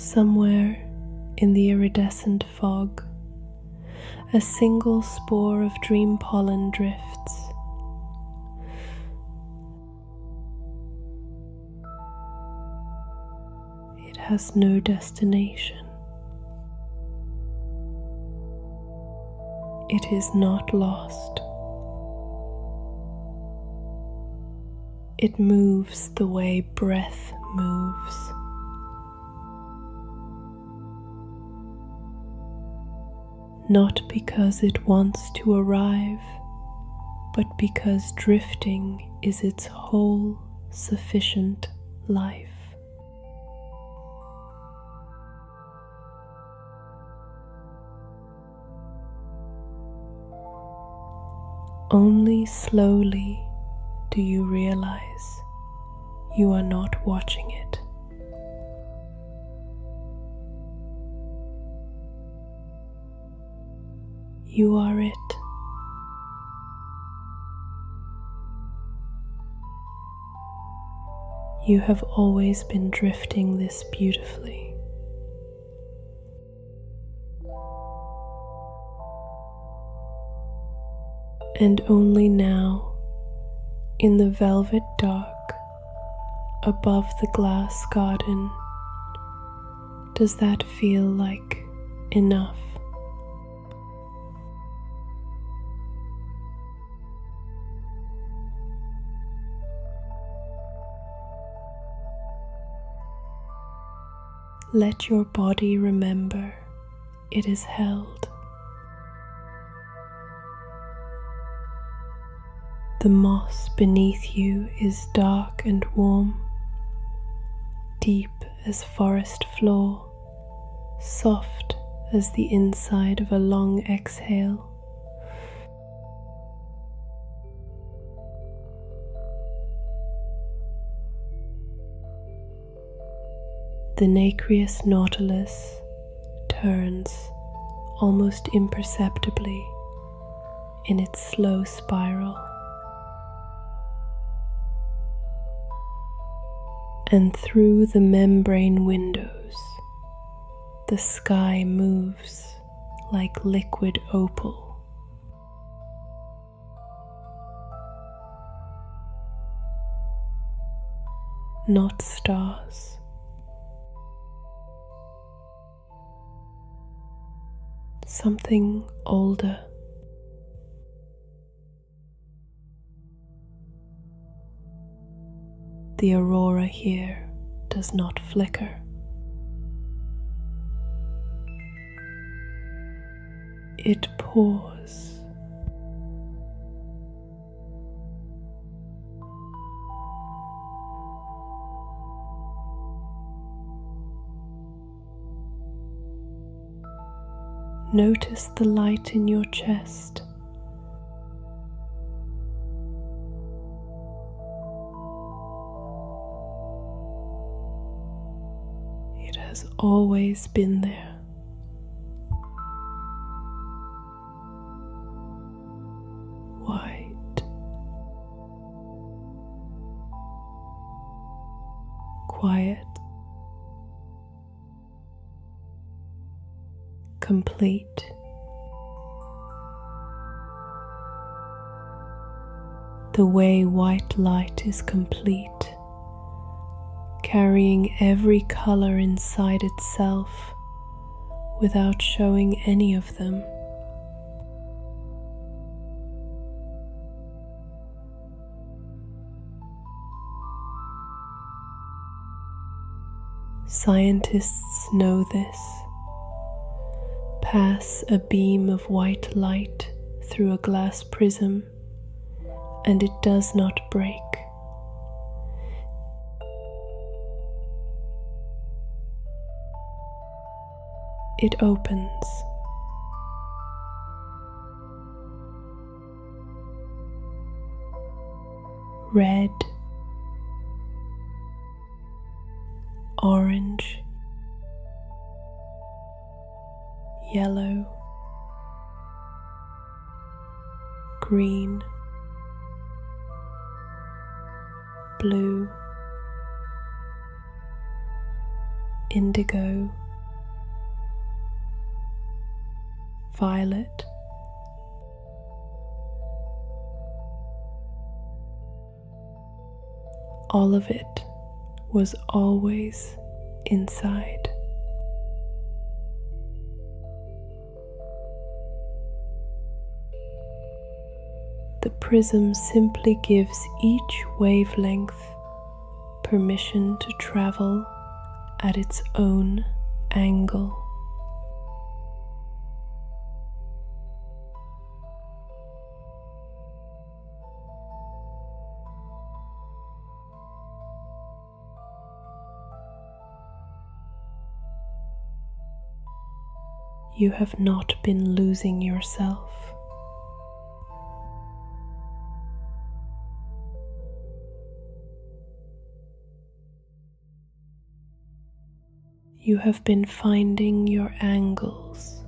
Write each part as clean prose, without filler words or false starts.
Somewhere in the iridescent fog, a single spore of dream pollen drifts. It has no destination. It is not lost. It moves the way breath moves. Not because it wants to arrive, but because drifting is its whole sufficient life. Only slowly do you realize you are not watching it. You are it. You have always been drifting this beautifully. And only now, in the velvet dark above the glass garden, does that feel like enough. Let your body remember it is held. The moss beneath you is dark and warm, deep as forest floor, soft as the inside of a long exhale. The Nacreous Nautilus turns almost imperceptibly in its slow spiral. And through the membrane windows, the sky moves like liquid opal. Not stars. Something older. The aurora here does not flicker. It pours. Notice the light in your chest. It has always been there. White, quiet, complete. The way white light is complete, carrying every color inside itself without showing any of them. Scientists know this. Pass a beam of white light through a glass prism and it does not break. It opens. Red, orange, yellow, green, blue, indigo, violet, all of it was always inside. The prism simply gives each wavelength permission to travel at its own angle. You have not been losing yourself. You have been finding your angles.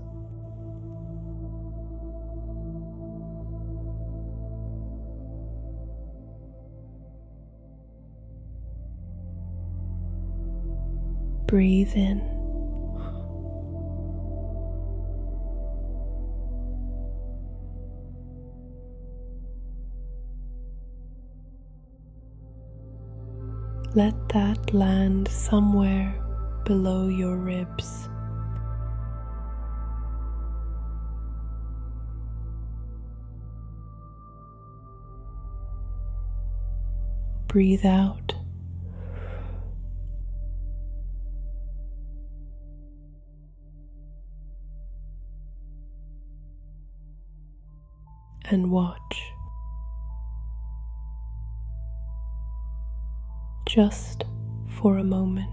Breathe in. Let that land somewhere below your ribs. Breathe out. And watch. Just for a moment.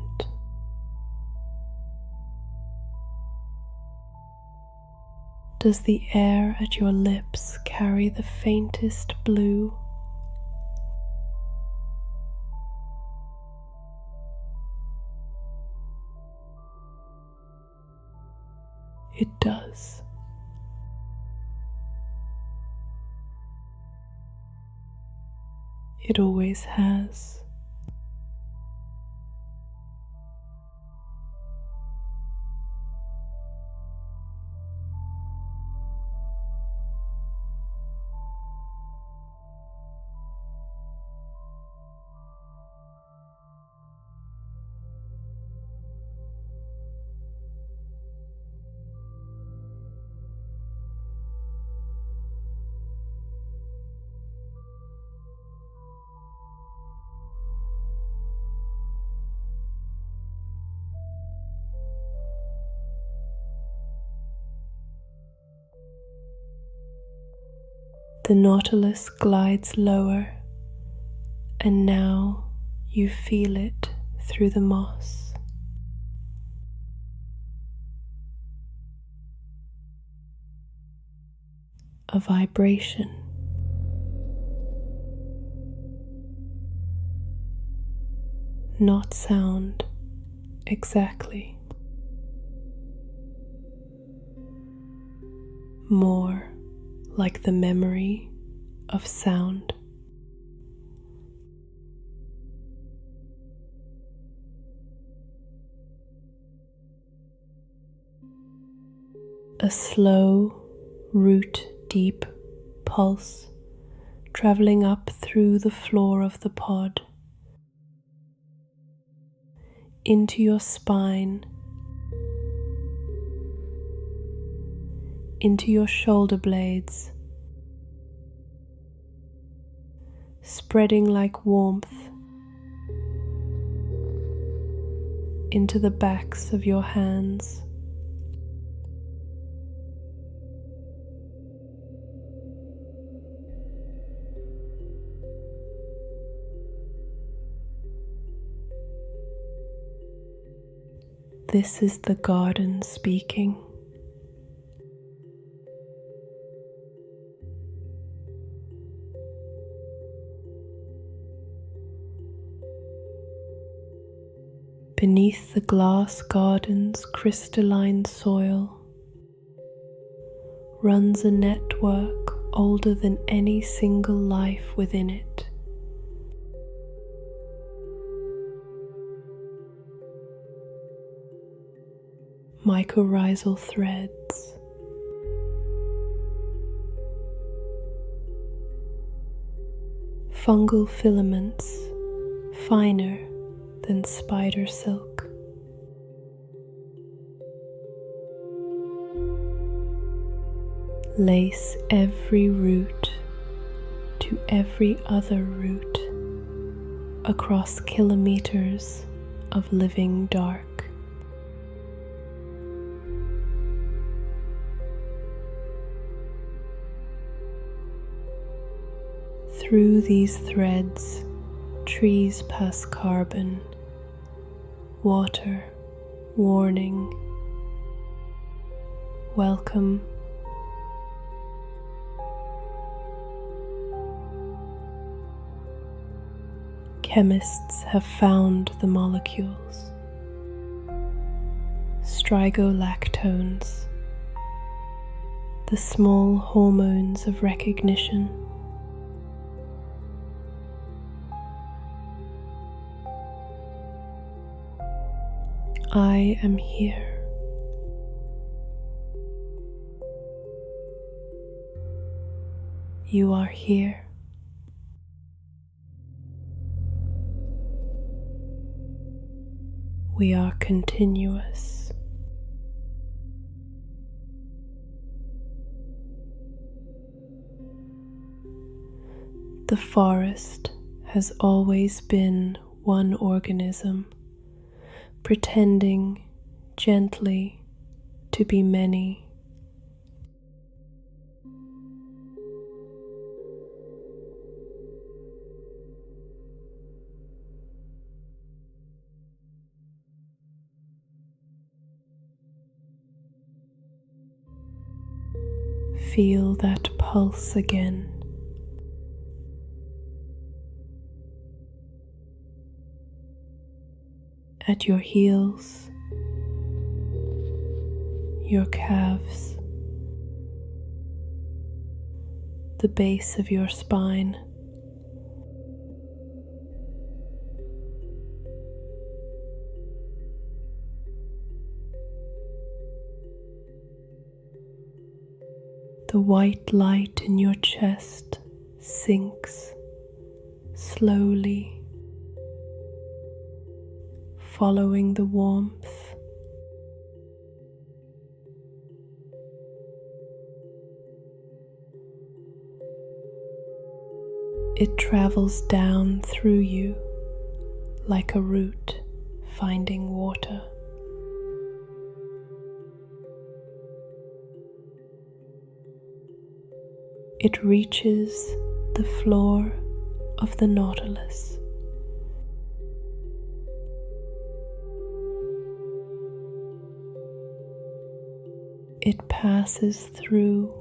Does the air at your lips carry the faintest blue? It does. It always has. The Nautilus glides lower, and now you feel it through the moss. A vibration. Not sound exactly. More like the memory of sound. A slow, root-deep pulse traveling up through the floor of the pod, into your spine, into your shoulder blades, spreading like warmth into the backs of your hands. This is the garden speaking. Beneath the glass garden's crystalline soil runs a network older than any single life within it. mycorrhizal threads, fungal filaments finer than spider silk, lace every root to every other root across kilometers of living dark. Through these threads, trees pass carbon, water, warning, welcome. Chemists have found the molecules, strigolactones, the small hormones of recognition. I am here. You are here. We are continuous. The forest has always been one organism, pretending gently to be many. Feel that pulse again. At your heels, your calves, the base of your spine. The white light in your chest sinks slowly, following the warmth. It travels down through you like a root finding water. It reaches the floor of the Nautilus. It passes through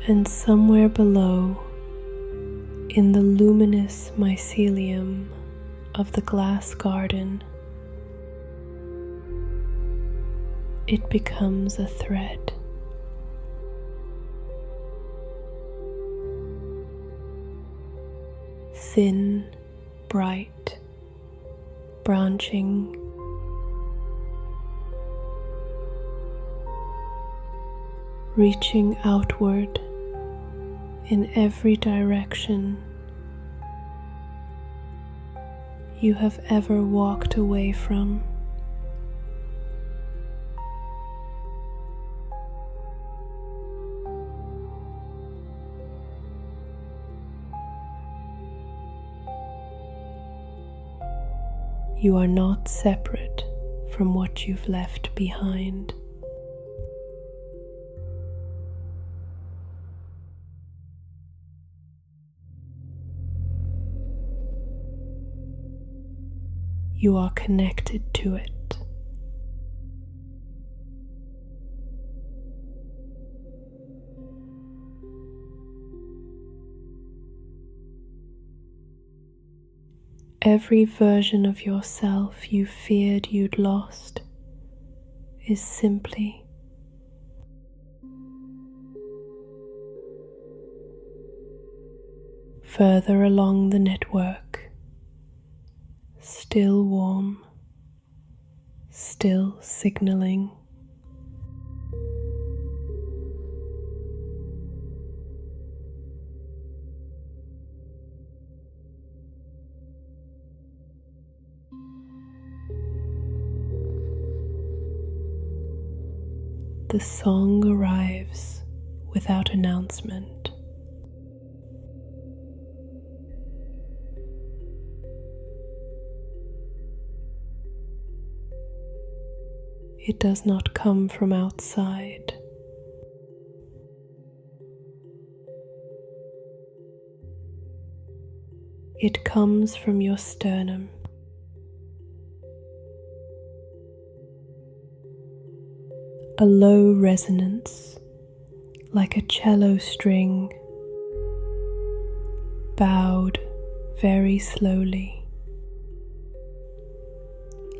and somewhere below, in the luminous mycelium of the glass garden, it becomes a thread. Thin, bright, branching, reaching outward in every direction you have ever walked away from. You are not separate from what you've left behind. You are connected to it. Every version of yourself you feared you'd lost is simply further along the network, still warm, still signaling. The song arrives without announcement. It does not come from outside. It comes from your sternum. A low resonance, like a cello string, bowed very slowly,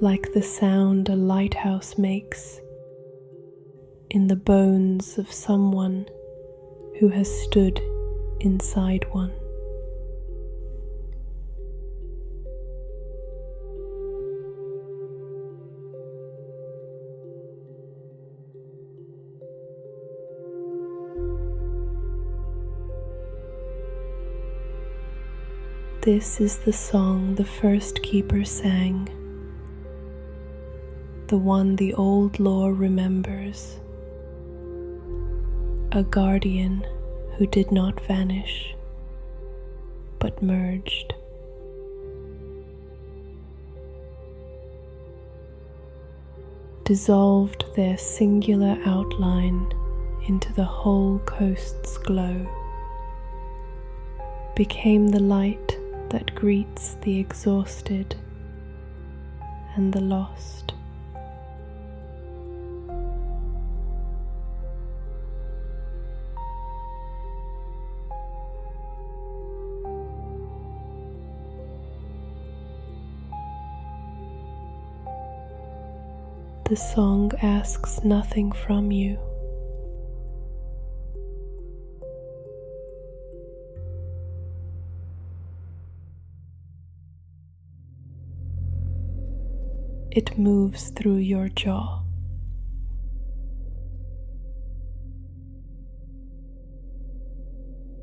like the sound a lighthouse makes in the bones of someone who has stood inside one. This is the song the first keeper sang, the one the old lore remembers, a guardian who did not vanish, but merged. Dissolved their singular outline into the whole coast's glow, became the light that greets the exhausted and the lost. The song asks nothing from you. It moves through your jaw.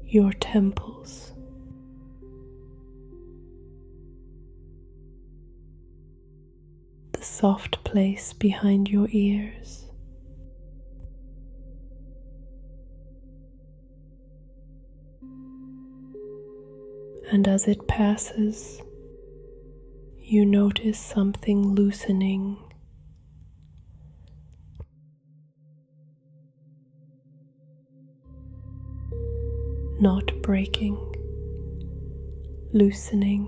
Your temples. The soft place behind your ears. And as it passes, you notice something loosening. Not breaking, loosening.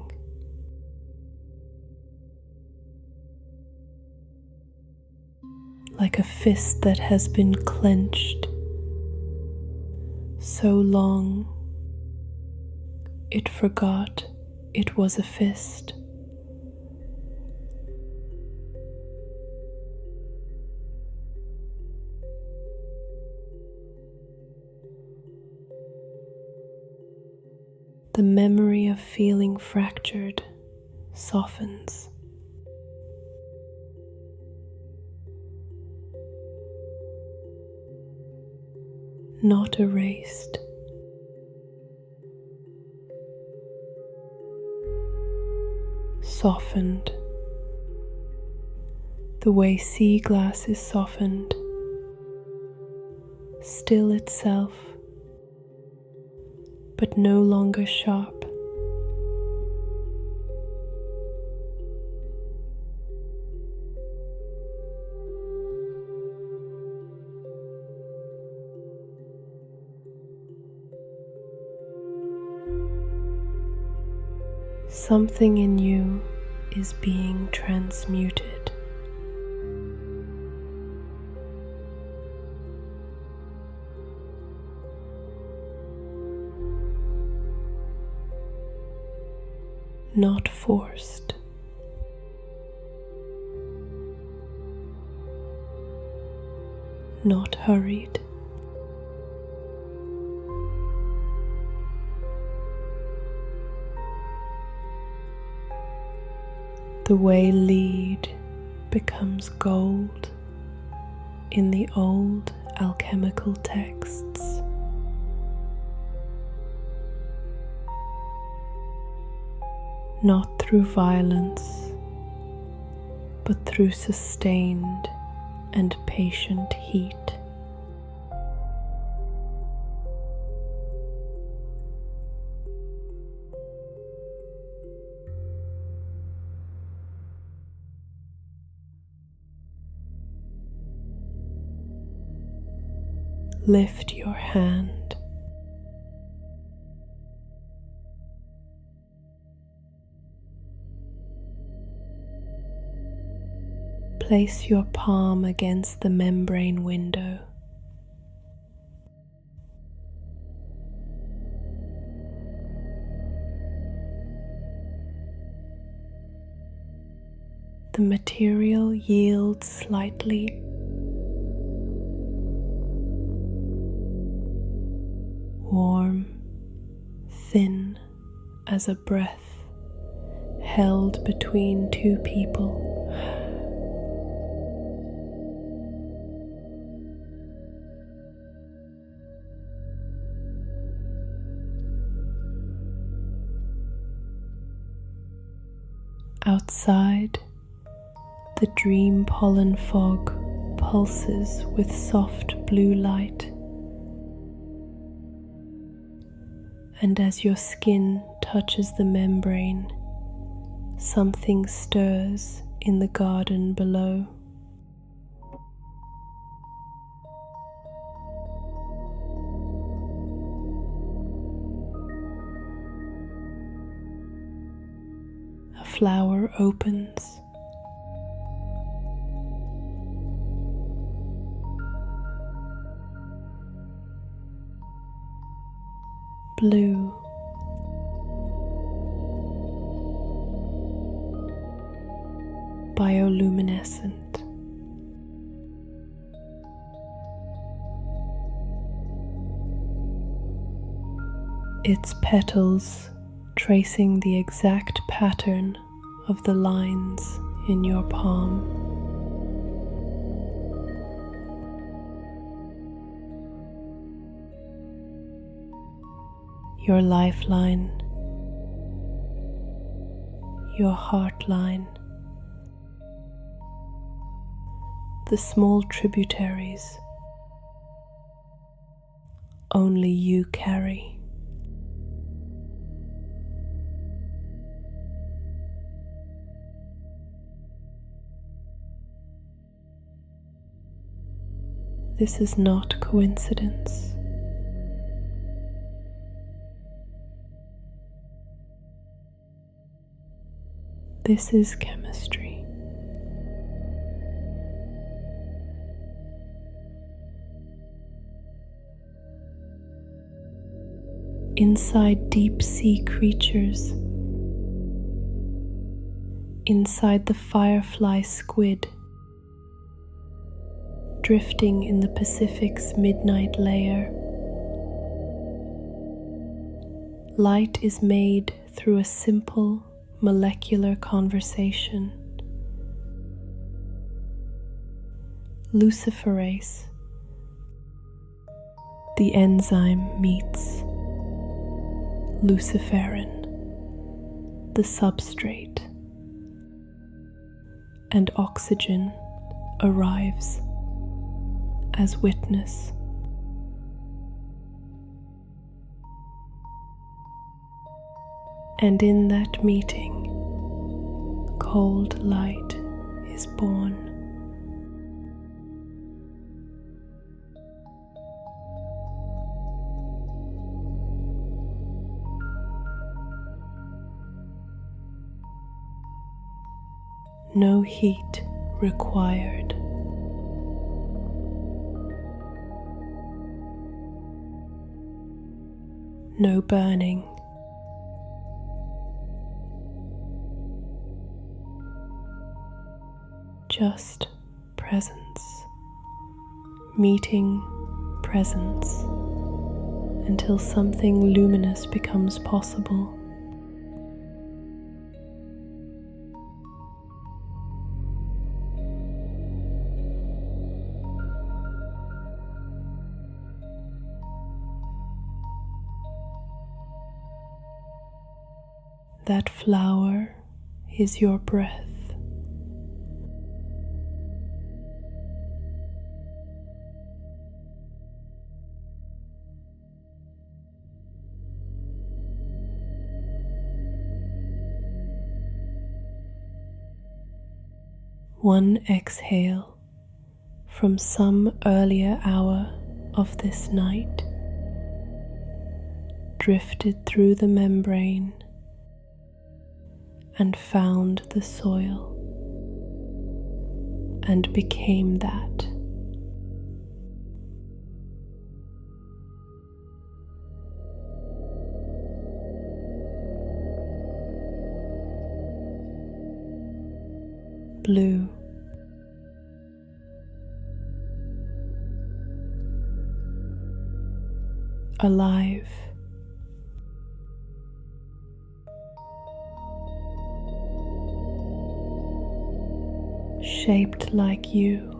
Like a fist that has been clenched so long it forgot it was a fist. The memory of feeling fractured softens. Not erased. Softened. The way sea glass is softened. Still itself, but no longer sharp. Something in you is being transmuted. Not forced. Not hurried. the way lead becomes gold in the old alchemical texts. Not through violence, but through sustained and patient heat. Lift your hand. Place your palm against the membrane window. The material yields slightly. Warm, thin as a breath held between two people. Outside, the dream-pollen fog pulses with soft blue light. And as your skin touches the membrane, something stirs in the garden below. A flower opens. Blue. Bioluminescent. Its petals tracing the exact pattern of the lines in your palm. Your lifeline, your heartline, the small tributaries only you carry. This is not coincidence. This is chemistry. Inside deep sea creatures, inside the firefly squid, drifting in the Pacific's midnight layer, light is made through a simple molecular conversation. Luciferase, the enzyme meets luciferin, the substrate, and oxygen arrives as witness. And in that meeting, cold light is born. No heat required. No burning. Just presence, meeting presence, until something luminous becomes possible. that flower is your breath. One exhale from some earlier hour of this night drifted through the membrane and found the soil and became that. Blue, alive, shaped like you.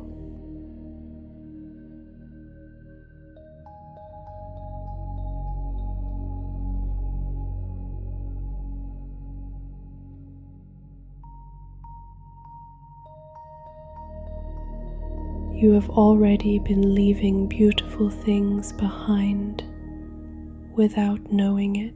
You have already been leaving beautiful things behind without knowing it.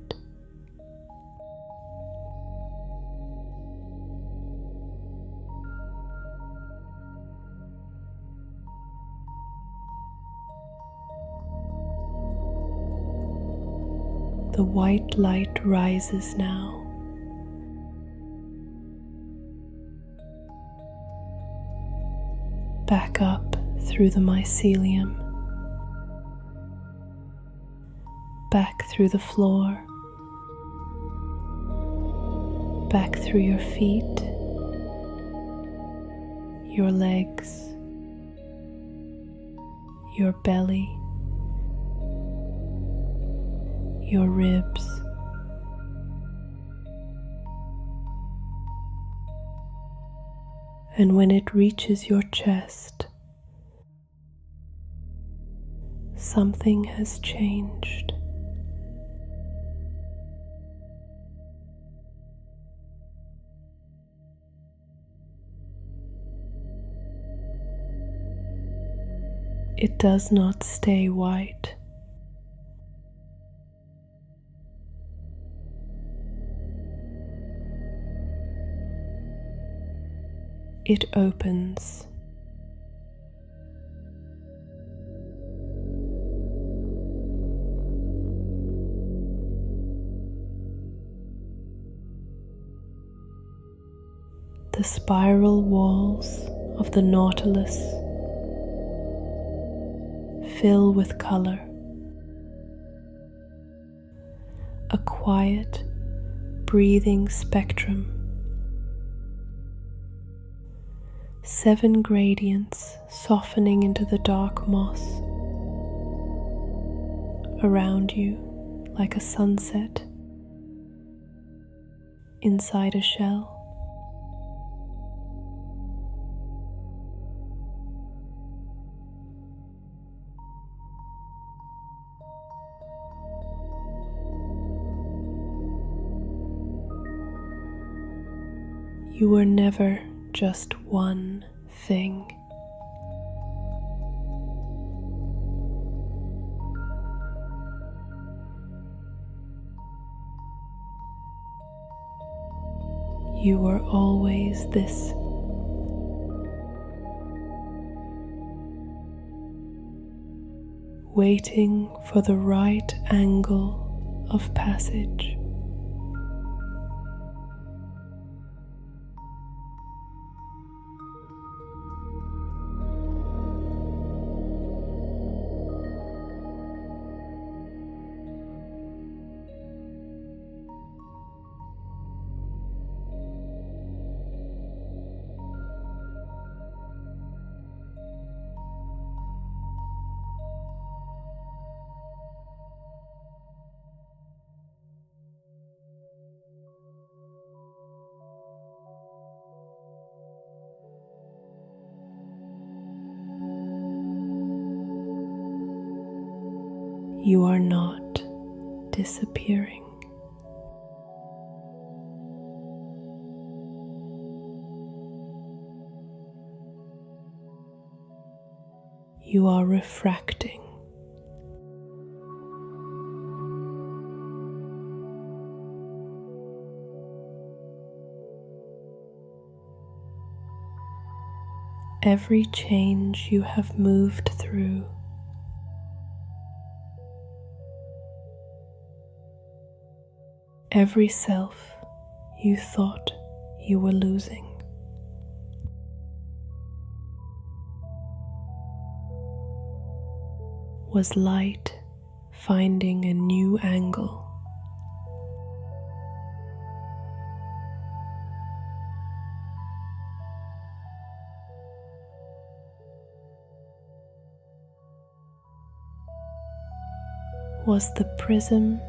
The white light rises now. Back up through the mycelium, back through the floor, back through your feet, your legs, your belly, your ribs, and when it reaches your chest, something has changed. It does not stay white. It opens. The spiral walls of the Nautilus fill with color. A quiet, breathing spectrum. 7 gradients softening into the dark moss around you like a sunset inside a shell. You were never just one thing. You were always this. Waiting for the right angle of passage. You are not disappearing. you are refracting. Every change you have moved through, every self you thought you were losing, was light finding a new angle. Was the prism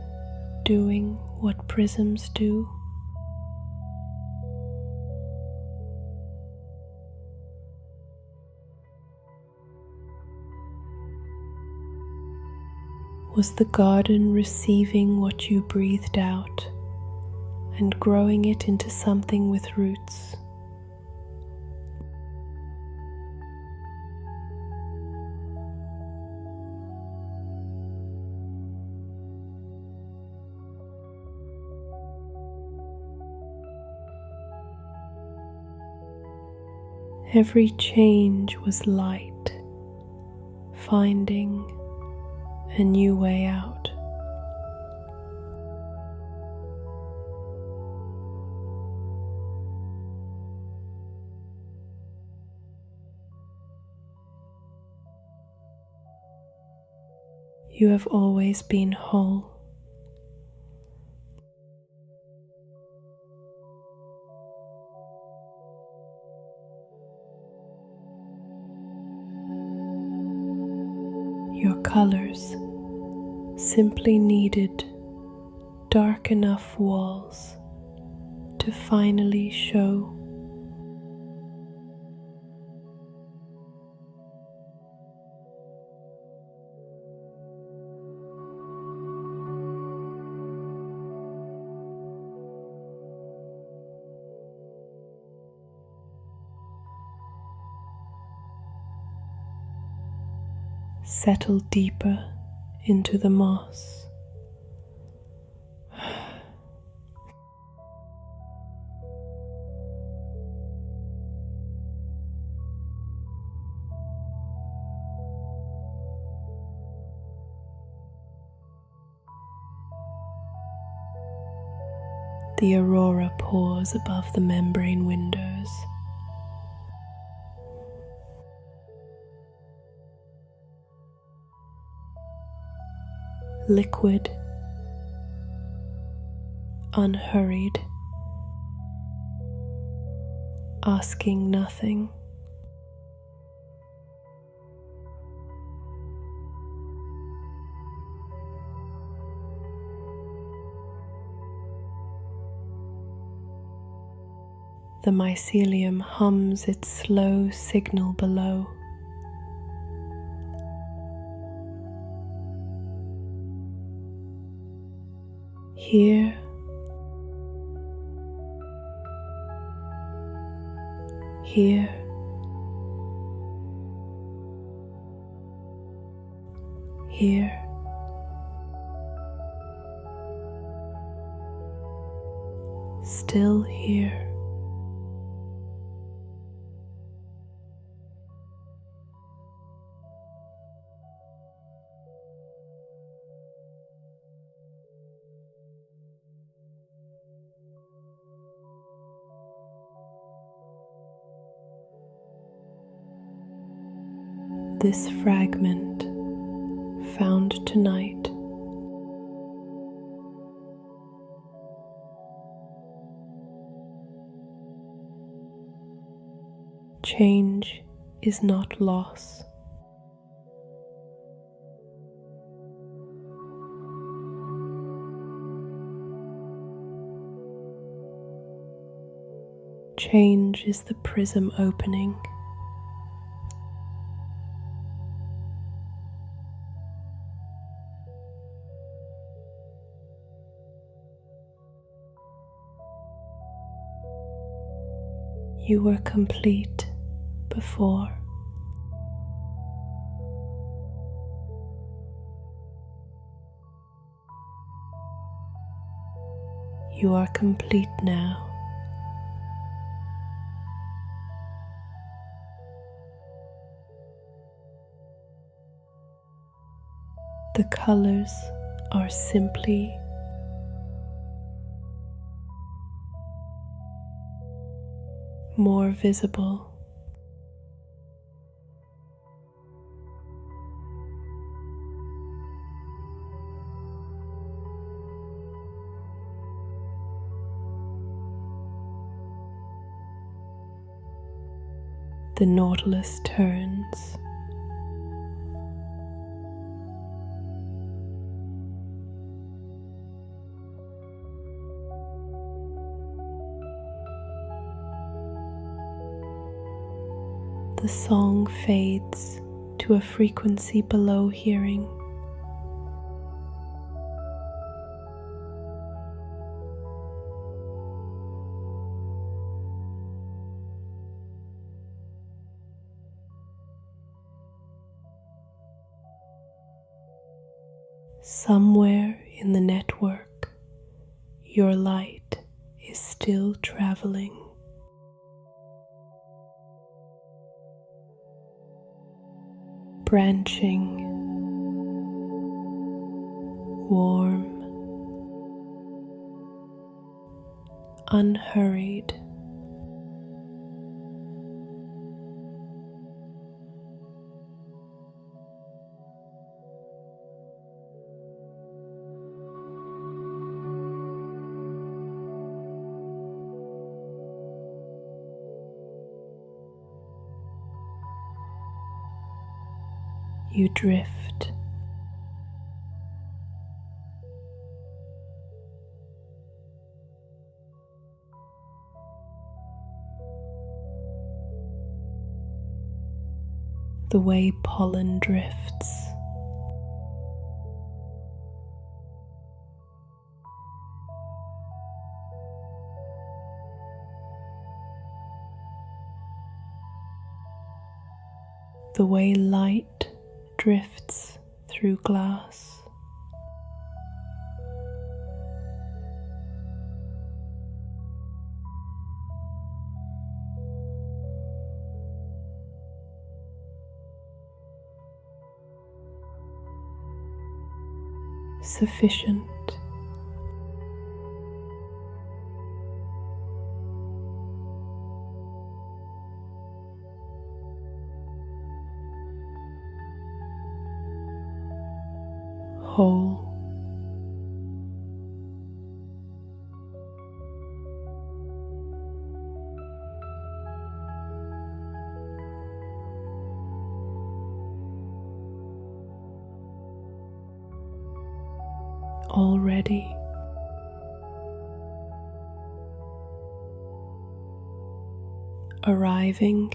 doing what prisms do? Was the garden receiving what you breathed out and growing it into something with roots? Every change was light, finding a new way out. You have always been whole. Your colors simply needed dark enough walls to finally show. Settle deeper into the moss. The aurora pours above the membrane windows. Liquid, unhurried, asking nothing. The mycelium hums its slow signal below. Here, here, here. Still here. This fragment found tonight change is not loss. Change is the prism opening. You were complete before. You are complete now. The colors are simply more visible. The Nautilus turns. The song fades to a frequency below hearing. Somewhere in the network, your light is still traveling. Branching, warm, unhurried. You drift. The way pollen drifts. The way light drifts through glass. Sufficient. Whole. Already. Arriving.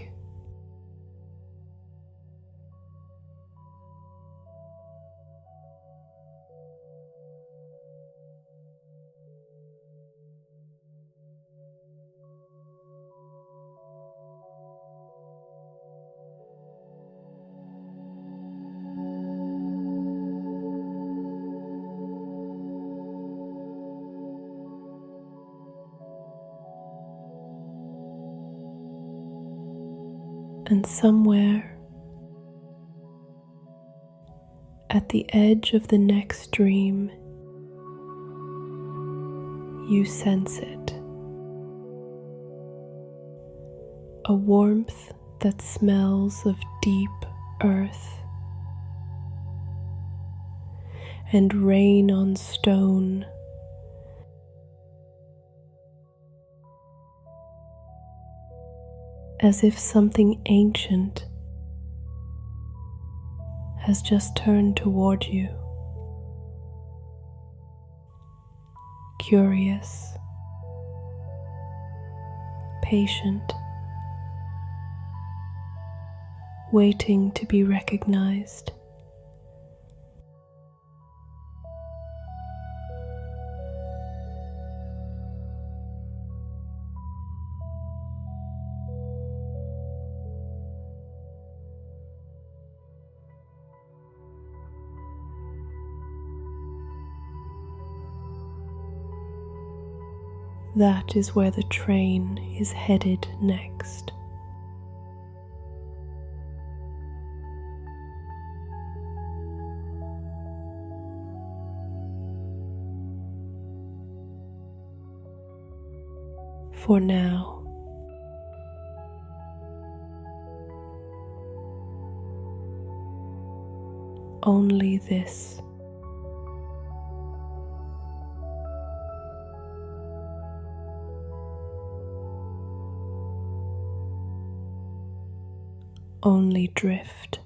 And somewhere at the edge of the next dream, you sense it. A warmth that smells of deep earth and rain on stone. As if something ancient has just turned toward you. Curious, patient, waiting to be recognized. That is where the train is headed next. For now, only this. Only drift.